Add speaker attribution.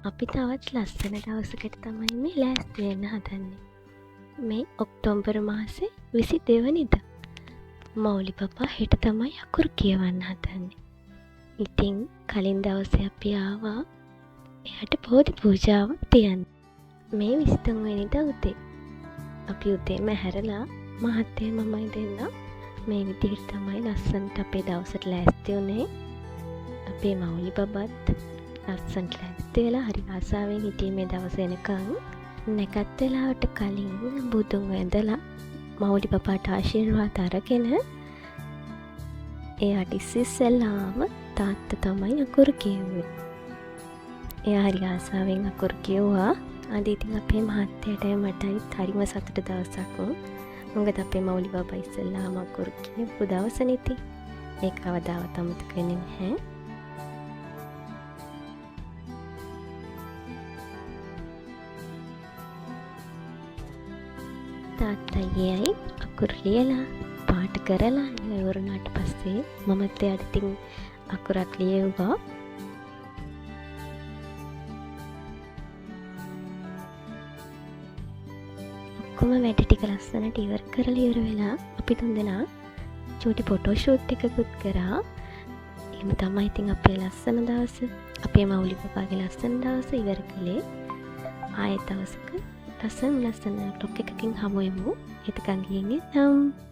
Speaker 1: අපි තවත් ලස්සන දවසකට තමයි මේ ලෑස්ති වෙන්න හදන්නේ. මේ ඔක්තෝබර් මාසේ 22 වෙනිදා. මෞලි පපා හෙට තමයි අකුරු කියවන්න හදන්නේ. ඉතින් කලින් දවසේ අපි ආවා එයාට බෝධි පූජාවක් තියන්න. මේ 23 වෙනිදා උදේ. අපි උදේම හැරලා මහත්තයා මමයි දෙන්නා මේ විදිහට තමයි ලස්සනට අපේ දවසට ලෑස්ති වුණේ. අපේ මෞලි බබත් ලස්සනට ලෑස්ති වෙලා හරි ආසාවෙන් හිටියේ මේ දවස එනකන්. නැකත් වෙලාවට කලින් බුදුන් වැඳලා මෞලි පපාට ආශිර්වාද අරගෙන එයාට ඉස්සෙල්ලාම තාත්තා තමයි අකුරු කියෙව්වේ. එයා හරි ආසාවෙන් අකුරු කිව්වා. අද ඉතින් අපේ මහත්තයාටයි මටයි හරිම සතුට දවසක්. මොකද අපේ මෞලි බබා ඉස්සෙල්ලාම අකුරු කියපු දවසනේ ඉතින්. ඒක කවදාවත් අමතක වෙන්නේ නැහැ. තාත්තා ඊයයි අකුරු ලියලා පාට කරලා ඉවරුණාට පස්සේ මමත් එයාට ඉතින් අකුරක් ලියවුවා. ඔක්කොම වැඩ ටික ලස්සනට ඉවර කරලා ඉවර වෙලා අපි තුන්දෙනා චූටි ෆොටෝ ෂූට් එකකුත් කරා. එහෙම තමයි ඉතින් අපේ ලස්සන දවස, අපේ මෞලි පපාගේ ලස්සන දවස ඉවර කළේ. ආයෙත් දවසක ලස්සන ටොක් එකකින් හමු වෙමු. එතකන් ගිහින් එන්නම්.